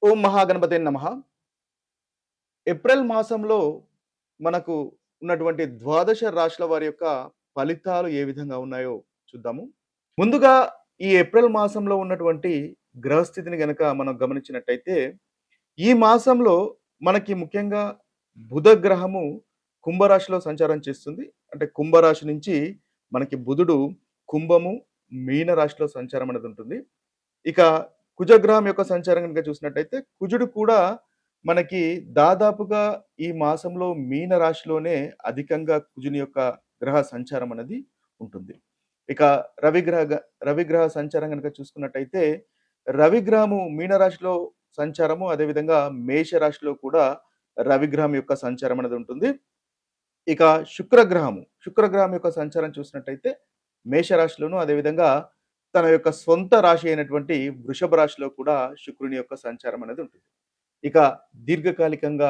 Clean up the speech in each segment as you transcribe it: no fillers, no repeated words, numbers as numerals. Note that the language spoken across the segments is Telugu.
ఓం మహాగణపతే నమః. ఏప్రిల్ మాసంలో మనకు ఉన్నటువంటి ద్వాదశ రాశుల వారి యొక్క ఫలితాలు ఏ విధంగా ఉన్నాయో చూద్దాము. ముందుగా ఈ ఏప్రిల్ మాసంలో ఉన్నటువంటి గ్రహస్థితిని గనక మనం గమనించినట్టయితే, ఈ మాసంలో మనకి ముఖ్యంగా బుధ గ్రహము కుంభరాశిలో సంచారం చేస్తుంది. అంటే కుంభరాశి నుంచి మనకి బుధుడు కుంభము, మీన రాశిలో సంచారం అనేది ఉంటుంది. ఇక కుజగ్రహం యొక్క సంచారం గనుక చూసినట్టయితే, కుజుడు కూడా మనకి దాదాపుగా ఈ మాసంలో మీన రాశిలోనే అధికంగా కుజుని యొక్క గ్రహ సంచారం అనేది ఉంటుంది. ఇక రవిగ్రహ సంచారం గనుక చూసుకున్నట్టయితే, రవిగ్రహము మీన రాశిలో సంచారము, అదేవిధంగా మేష రాశిలో కూడా రవిగ్రహం యొక్క సంచారం అనేది ఉంటుంది. ఇక శుక్రగ్రహం యొక్క సంచారం చూసినట్టయితే మేషరాశిలోను, అదేవిధంగా తన యొక్క సొంత రాశి అయినటువంటి వృషభ రాశిలో కూడా శుక్రుని యొక్క సంచారం అనేది ఉంటుంది. ఇక దీర్ఘకాలికంగా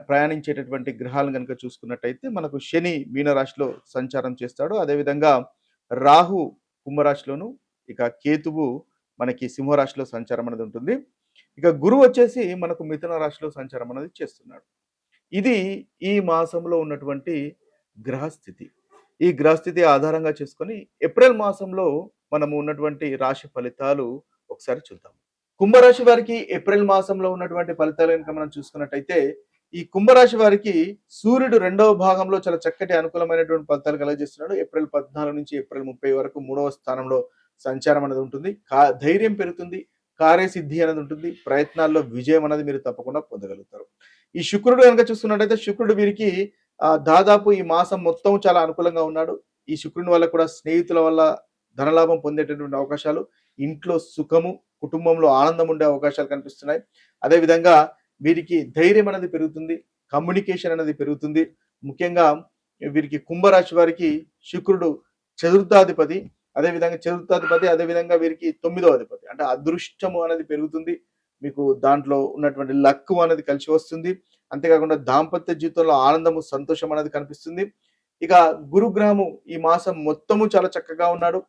ప్రయాణించేటటువంటి గ్రహాలను గనుక చూసుకున్నట్టయితే మనకు శని మీనరాశిలో సంచారం చేస్తాడు. అదేవిధంగా రాహు కుంభరాశిలోను, ఇక కేతువు మనకి సింహరాశిలో సంచారం అనేది ఉంటుంది. ఇక గురువు వచ్చేసి మనకు మిథున రాశిలో సంచారం అనేది చేస్తున్నాడు. ఇది ఈ మాసంలో ఉన్నటువంటి గ్రహస్థితి. ఈ గ్రహస్థితి ఆధారంగా చేసుకొని ఏప్రిల్ మాసంలో మనము ఉన్నటువంటి రాశి ఫలితాలు ఒకసారి చూద్దాం. కుంభరాశి వారికి ఏప్రిల్ మాసంలో ఉన్నటువంటి ఫలితాలు కనుక మనం చూసుకున్నట్టయితే, ఈ కుంభరాశి వారికి సూర్యుడు రెండవ భాగంలో చాలా చక్కటి అనుకూలమైనటువంటి ఫలితాలు కలగజేస్తున్నాడు. ఏప్రిల్ 14 నుంచి ఏప్రిల్ 30 వరకు 3వ స్థానంలో సంచారం అనేది ఉంటుంది. ధైర్యం పెరుగుతుంది, కార్యసిద్ధి అనేది ఉంటుంది, ప్రయత్నాల్లో విజయం అనేది మీరు తప్పకుండా పొందగలుగుతారు. ఈ శుక్రుడు కనుక చూసుకున్నట్టయితే, శుక్రుడు వీరికి దాదాపు ఈ మాసం మొత్తం చాలా అనుకూలంగా ఉన్నాడు. ఈ శుక్రుని వల్ల కూడా స్నేహితుల వల్ల ధనలాభం పొందేటటువంటి అవకాశాలు, ఇంట్లో సుఖము, కుటుంబంలో ఆనందం ఉండే అవకాశాలు కనిపిస్తున్నాయి. అదేవిధంగా వీరికి ధైర్యం అనేది పెరుగుతుంది, కమ్యూనికేషన్ అనేది పెరుగుతుంది. ముఖ్యంగా వీరికి కుంభరాశి వారికి శుక్రుడు చతుర్థాధిపతి, అదేవిధంగా వీరికి 9వ అధిపతి. అంటే అదృష్టము అనేది పెరుగుతుంది, మీకు దాంట్లో ఉన్నటువంటి లక్ అనేది కలిసి వస్తుంది. అంతేకాకుండా దాంపత్య జీవితంలో ఆనందము, సంతోషం అనేది కనిపిస్తుంది. ఇక గురుగ్రహము ఈ మాసం మొత్తము చాలా చక్కగా ఉన్నాడు.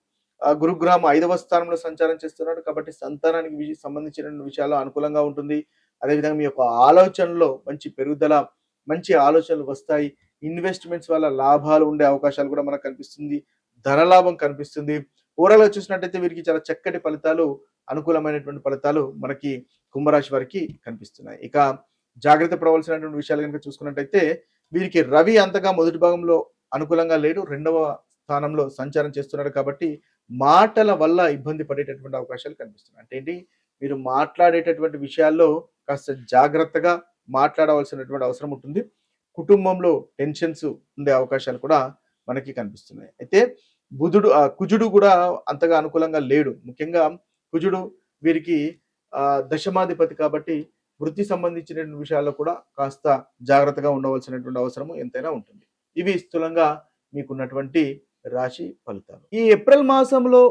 గురుగ్రహం 5వ స్థానంలో సంచారం చేస్తున్నాడు. కాబట్టి సంతానానికి సంబంధించిన విషయాల్లో అనుకూలంగా ఉంటుంది. అదేవిధంగా మీ యొక్క ఆలోచనలో మంచి పెరుగుదల, మంచి ఆలోచనలు వస్తాయి. ఇన్వెస్ట్మెంట్స్ వల్ల లాభాలు ఉండే అవకాశాలు కూడా మనకు కనిపిస్తుంది. ధనలాభం కనిపిస్తుంది. ఓవరాల్గా చూసినట్టయితే వీరికి చాలా చక్కటి ఫలితాలు, అనుకూలమైనటువంటి ఫలితాలు మనకి కుంభరాశి వారికి కనిపిస్తున్నాయి. ఇక జాగ్రత్త పడవలసినటువంటి విషయాలు కనుక చూసుకున్నట్టయితే, వీరికి రవి అంతగా మొదటి భాగంలో అనుకూలంగా లేడు, 2వ స్థానంలో సంచారం చేస్తున్నాడు. కాబట్టి మాటల వల్ల ఇబ్బంది పడేటటువంటి అవకాశాలు కనిపిస్తున్నాయి. అంటే ఏంటి, మీరు మాట్లాడేటటువంటి విషయాల్లో కాస్త జాగ్రత్తగా మాట్లాడవలసినటువంటి అవసరం ఉంటుంది. కుటుంబంలో టెన్షన్స్ ఉండే అవకాశాలు కూడా మనకి కనిపిస్తున్నాయి. అయితే కుజుడు కూడా అంతగా అనుకూలంగా లేడు. ముఖ్యంగా కుజుడు వీరికి దశమాధిపతి కాబట్టి వృత్తి సంబంధించిన విషయాల్లో కూడా కాస్త జాగ్రత్తగా ఉండవలసినటువంటి అవసరం ఎంతైనా ఉంటుంది. ఇవి స్థూలంగా మీకున్నటువంటి రాశి ఫలితాలు. ఈ ఏప్రిల్ మాసంలో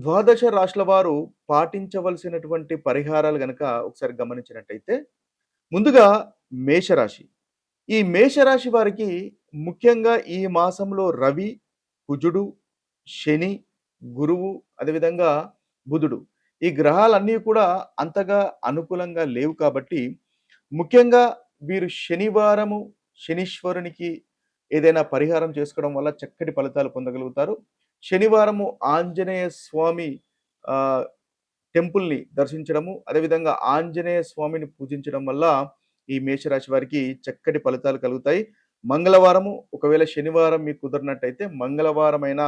ద్వాదశ రాశుల వారు పాటించవలసినటువంటి పరిహారాలు గనక ఒకసారి గమనించినట్టయితే, ముందుగా మేషరాశి. ఈ మేషరాశి వారికి ముఖ్యంగా ఈ మాసంలో రవి, కుజుడు, శని, గురువు, అదేవిధంగా బుధుడు, ఈ గ్రహాలన్నీ కూడా అంతగా అనుకూలంగా లేవు. కాబట్టి ముఖ్యంగా వీరు శనీశ్వరునికి ఏదైనా పరిహారం చేసుకోవడం వల్ల చక్కటి ఫలితాలు పొందగలుగుతారు. శనివారము ఆంజనేయ స్వామి టెంపుల్ని దర్శించడము, అదేవిధంగా ఆంజనేయ స్వామిని పూజించడం వల్ల ఈ మేషరాశి వారికి చక్కటి ఫలితాలు కలుగుతాయి. మంగళవారము, ఒకవేళ శనివారం మీకు కుదరినట్టయితే మంగళవారమైన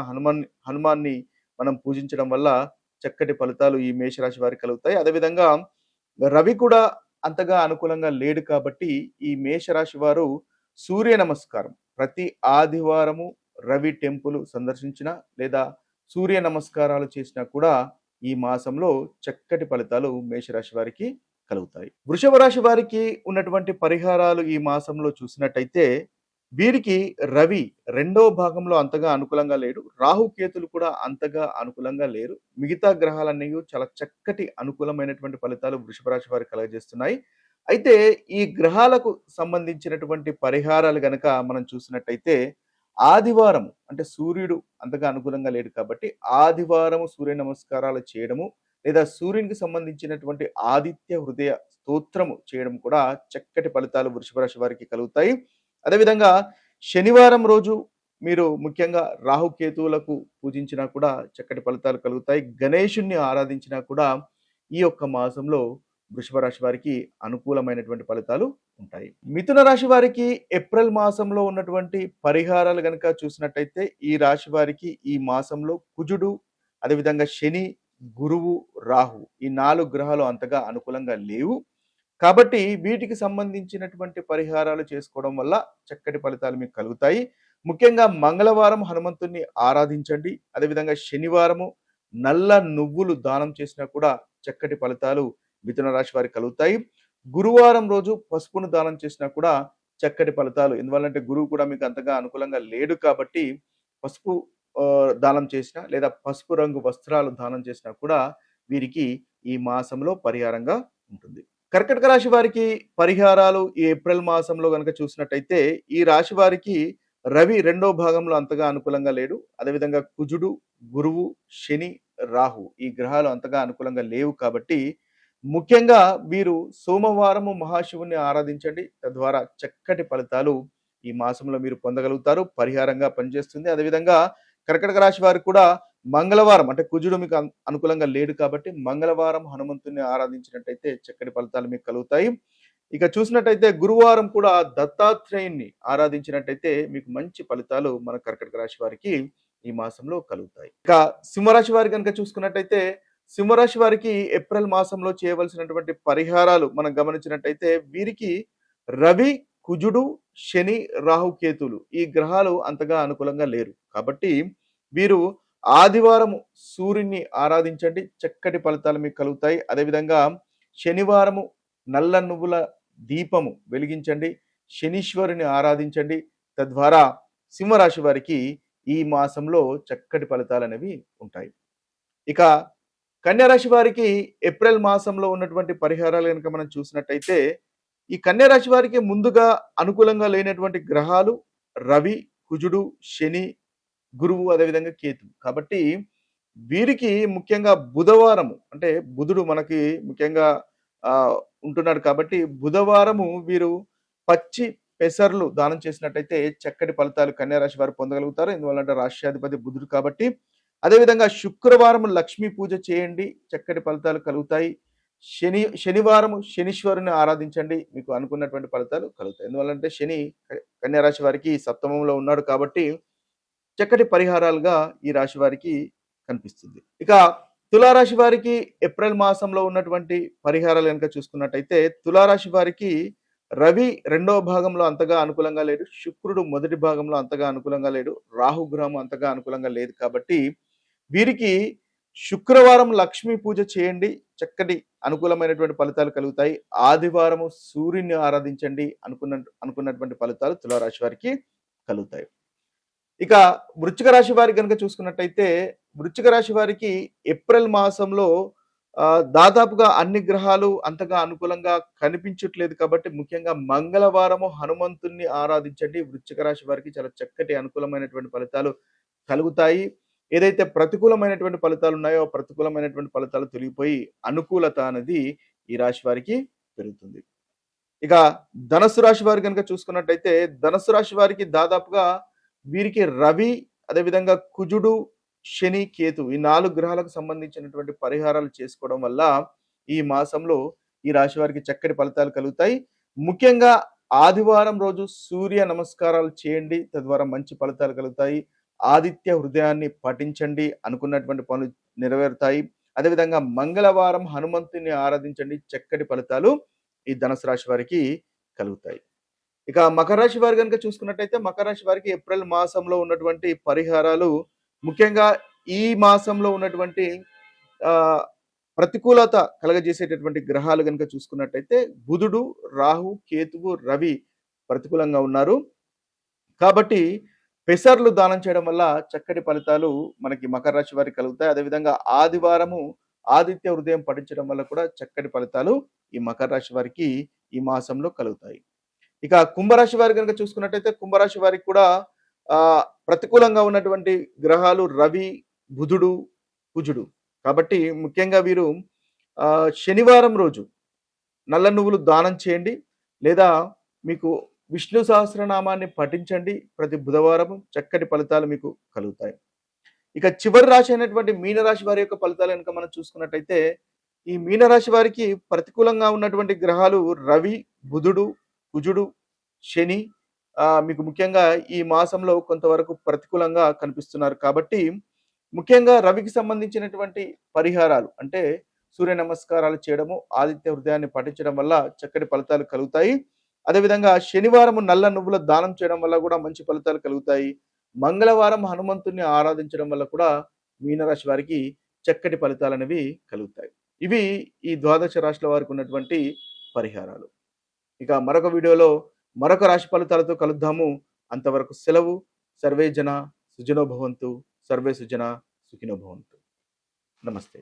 హనుమాన్ని మనం పూజించడం వల్ల చక్కటి ఫలితాలు ఈ మేషరాశి వారికి కలుగుతాయి. అదేవిధంగా రవి కూడా అంతగా అనుకూలంగా లేడు. కాబట్టి ఈ మేషరాశి వారు సూర్య నమస్కారం ప్రతి ఆదివారము రవి టెంపుల్ సందర్శించిన లేదా సూర్య నమస్కారాలు చేసినా కూడా ఈ మాసంలో చక్కటి ఫలితాలు మేషరాశి వారికి కలుగుతాయి. వృషభ రాశి వారికి ఉన్నటువంటి పరిహారాలు ఈ మాసంలో చూసినట్టయితే, వీరికి రవి 2వ భాగంలో అంతగా అనుకూలంగా లేడు, రాహుకేతులు కూడా అంతగా అనుకూలంగా లేరు. మిగతా గ్రహాలన్నీ చాలా చక్కటి అనుకూలమైనటువంటి ఫలితాలు వృషభ రాశి వారికి కలగజేస్తున్నాయి. అయితే ఈ గ్రహాలకు సంబంధించినటువంటి పరిహారాలు గనక మనం చూసినట్టయితే, ఆదివారం అంటే సూర్యుడు అంతగా అనుకూలంగా లేడు కాబట్టి ఆదివారం సూర్య నమస్కారాలు చేయడము, లేదా సూర్యునికి సంబంధించినటువంటి ఆదిత్య హృదయ స్తోత్రము చేయడం కూడా చక్కటి ఫలితాలు వృషభ రాశి వారికి కలుగుతాయి. అదేవిధంగా శనివారం రోజు మీరు ముఖ్యంగా రాహుకేతువులకు పూజించినా కూడా చక్కటి ఫలితాలు కలుగుతాయి. గణేశుణ్ణి ఆరాధించినా కూడా ఈ యొక్క మాసంలో వృషభ రాశి వారికి అనుకూలమైనటువంటి ఫలితాలు ఉంటాయి. మిథున రాశి వారికి ఏప్రిల్ మాసంలో ఉన్నటువంటి పరిహారాలు గనుక చూసినట్టయితే ఈ రాశి వారికి ఈ మాసంలో కుజుడు, అదేవిధంగా శని, గురువు, రాహు ఈ 4 గ్రహాలు అంతగా అనుకూలంగా లేవు. కాబట్టి వీటికి సంబంధించినటువంటి పరిహారాలు చేసుకోవడం వల్ల చక్కటి ఫలితాలు మీకు కలుగుతాయి. ముఖ్యంగా మంగళవారం హనుమంతుడిని ఆరాధించండి. అదేవిధంగా శనివారము నల్ల నువ్వులు దానం చేసినా కూడా చక్కటి ఫలితాలు మిథున రాశి వారికి కలుగుతాయి. గురువారం రోజు పసుపును దానం చేసినా కూడా చక్కటి ఫలితాలు. ఎందువల్లంటే గురువు కూడా మీకు అంతగా అనుకూలంగా లేడు కాబట్టి పసుపు దానం చేసినా లేదా పసుపు రంగు వస్త్రాలు దానం చేసినా కూడా వీరికి ఈ మాసంలో పరిహారంగా ఉంటుంది. కర్కటక రాశి వారికి పరిహారాలు ఈ ఏప్రిల్ మాసంలో గనుక చూసినట్టయితే ఈ రాశి వారికి రవి రెండో భాగంలో అంతగా అనుకూలంగా లేడు. అదేవిధంగా కుజుడు, గురువు, శని, రాహు ఈ గ్రహాలు అంతగా అనుకూలంగా లేవు కాబట్టి ముఖ్యంగా వీరు సోమవారము మహాశివుని ఆరాధించండి. తద్వారా చక్కటి ఫలితాలు ఈ మాసంలో మీరు పొందగలుగుతారు. పరిహారంగా పనిచేస్తుంది. అదేవిధంగా కర్కటక రాశి వారికి కూడా మంగళవారం అంటే కుజుడు మీకు అనుకూలంగా లేడు కాబట్టి మంగళవారం హనుమంతుని ఆరాధించినట్టయితే చక్కటి ఫలితాలు మీకు కలుగుతాయి. ఇక చూసినట్టయితే గురువారం కూడా దత్తాత్రేయుని ఆరాధించినట్టయితే మీకు మంచి ఫలితాలు మన కర్కటక రాశి వారికి ఈ మాసంలో కలుగుతాయి. ఇక సింహరాశి వారి కనుక చూసుకున్నట్టయితే సింహరాశి వారికి ఏప్రిల్ మాసంలో చేయవలసినటువంటి పరిహారాలు మనం గమనించినట్టయితే వీరికి రవి, కుజుడు, శని, రాహుకేతులు ఈ గ్రహాలు అంతగా అనుకూలంగా లేరు. కాబట్టి వీరు ఆదివారం సూర్యుని ఆరాధించండి. చక్కటి ఫలితాలు మీకు కలుగుతాయి. అదేవిధంగా శనివారము నల్ల నువ్వుల దీపము వెలిగించండి. శనీశ్వరుని ఆరాధించండి. తద్వారా సింహరాశి వారికి ఈ మాసంలో చక్కటి ఫలితాలు అనేవి ఉంటాయి. ఇక కన్యా రాశి వారికి ఏప్రిల్ మాసంలో ఉన్నటువంటి పరిహారాలు కనుక మనం చూసినట్టయితే ఈ కన్యా రాశి వారికి ముందుగా అనుకూలంగా లేనటువంటి గ్రహాలు రవి, కుజుడు, శని, గురువు, అదేవిధంగా కేతు. కాబట్టి వీరికి ముఖ్యంగా బుధవారము అంటే బుధుడు మనకి ముఖ్యంగా ఉంటున్నాడు కాబట్టి బుధవారము వీరు పచ్చి పెసర్లు దానం చేసినట్టయితే చక్కటి ఫలితాలు కన్యా రాశి వారు పొందగలుగుతారు. ఎందువల్లంటే రాష్ట్రాధిపతి బుధుడు కాబట్టి. అదేవిధంగా శుక్రవారం లక్ష్మీ పూజ చేయండి. చక్కటి ఫలితాలు కలుగుతాయి. శనివారం శనీశ్వరుని ఆరాధించండి. మీకు అనుకున్నటువంటి ఫలితాలు కలుగుతాయి. ఎందువల్లంటే శని కన్యా రాశి వారికి సప్తమంలో ఉన్నాడు కాబట్టి చక్కటి పరిహారాలుగా ఈ రాశి వారికి కనిపిస్తుంది. ఇక తులారాశి వారికి ఏప్రిల్ మాసంలో ఉన్నటువంటి పరిహారాలు కనుక చూసుకున్నట్టయితే తులారాశి వారికి రవి రెండవ భాగంలో అంతగా అనుకూలంగా లేడు. శుక్రుడు మొదటి భాగంలో అంతగా అనుకూలంగా లేడు. రాహుగ్రహం అంతగా అనుకూలంగా లేదు కాబట్టి వీరికి శుక్రవారం లక్ష్మీ పూజ చేయండి. చక్కటి అనుకూలమైనటువంటి ఫలితాలు కలుగుతాయి. ఆదివారము సూర్యుని ఆరాధించండి. అనుకున్నటువంటి ఫలితాలు తులారాశి వారికి కలుగుతాయి. ఇక వృశ్చిక రాశి వారికి కనుక చూసుకున్నట్టయితే వృశ్చిక రాశి వారికి ఏప్రిల్ మాసంలో దాదాపుగా అన్ని గ్రహాలు అంతగా అనుకూలంగా కనిపించట్లేదు కాబట్టి ముఖ్యంగా మంగళవారము హనుమంతుణ్ణి ఆరాధించండి. వృశ్చిక రాశి వారికి చాలా చక్కటి అనుకూలమైనటువంటి ఫలితాలు కలుగుతాయి. ఏదైతే ప్రతికూలమైనటువంటి ఫలితాలు ఉన్నాయో ప్రతికూలమైనటువంటి ఫలితాలు తొలగిపోయి అనుకూలత అనేది ఈ రాశి వారికి పెరుగుతుంది. ఇక ధనస్సు రాశి వారి కనుక చూసుకున్నట్టయితే ధనస్సు రాశి వారికి దాదాపుగా వీరికి రవి, అదేవిధంగా కుజుడు, శని, కేతు ఈ 4 గ్రహాలకు సంబంధించినటువంటి పరిహారాలు చేసుకోవడం వల్ల ఈ మాసంలో ఈ రాశి వారికి చక్కటి ఫలితాలు కలుగుతాయి. ముఖ్యంగా ఆదివారం రోజు సూర్య నమస్కారాలు చేయండి. తద్వారా మంచి ఫలితాలు కలుగుతాయి. ఆదిత్య హృదయాన్ని పఠించండి. అనుకున్నటువంటి పనులు నెరవేరుతాయి. అదేవిధంగా మంగళవారం హనుమంతుని ఆరాధించండి. చక్కటి ఫలితాలు ఈ ధనుసు రాశి వారికి కలుగుతాయి. ఇక మకర రాశి వారు కనుక చూసుకున్నట్టయితే మకర రాశి వారికి ఏప్రిల్ మాసంలో ఉన్నటువంటి పరిహారాలు ముఖ్యంగా ఈ మాసంలో ఉన్నటువంటి ప్రతికూలత కలగజేసేటటువంటి గ్రహాలు కనుక చూసుకున్నట్టయితే బుధుడు, రాహు, కేతువు, రవి ప్రతికూలంగా ఉన్నారు. కాబట్టి పెసర్లు దానం చేయడం వల్ల చక్కటి ఫలితాలు మనకి మకర రాశి వారికి కలుగుతాయి. అదేవిధంగా ఆదివారము ఆదిత్య హృదయం పఠించడం వల్ల కూడా చక్కటి ఫలితాలు ఈ మకర రాశి వారికి ఈ మాసంలో కలుగుతాయి. ఇక కుంభరాశి వారి కనుక చూసుకున్నట్టయితే కుంభరాశి వారికి కూడా ప్రతికూలంగా ఉన్నటువంటి గ్రహాలు రవి, బుధుడు, కుజుడు. కాబట్టి ముఖ్యంగా వీరు శనివారం రోజు నల్ల నువ్వులు దానం చేయండి. లేదా మీకు విష్ణు సహస్రనామాన్ని పఠించండి. ప్రతి బుధవారము చక్కటి ఫలితాలు మీకు కలుగుతాయి. ఇక చివరి రాశి అయినటువంటి మీనరాశి వారి యొక్క ఫలితాలు గనుక మనం చూసుకున్నట్టయితే, ఈ మీనరాశి వారికి ప్రతికూలంగా ఉన్నటువంటి గ్రహాలు రవి, బుధుడు, కుజుడు, శని మీకు ముఖ్యంగా ఈ మాసంలో కొంతవరకు ప్రతికూలంగా కనిపిస్తున్నారు. కాబట్టి ముఖ్యంగా రవికి సంబంధించినటువంటి పరిహారాలు అంటే సూర్య నమస్కారాలు చేయడము, ఆదిత్య హృదయాన్ని పఠించడం వల్ల చక్కటి ఫలితాలు కలుగుతాయి. అదేవిధంగా శనివారము నల్ల నువ్వుల దానం చేయడం వల్ల కూడా మంచి ఫలితాలు కలుగుతాయి. మంగళవారం హనుమంతుడిని ఆరాధించడం వల్ల కూడా మీనరాశి వారికి చక్కటి ఫలితాలనేవి కలుగుతాయి. ఇవి ఈ ద్వాదశ రాశుల వారికి ఉన్నటువంటి పరిహారాలు. ఇక మరొక వీడియోలో మరొక రాశి ఫలితాలతో కలుద్దాము. అంతవరకు సెలవు. సర్వే జన సుఖినో భవంతు. సర్వే సుజన సుఖినో భవంతు. నమస్తే.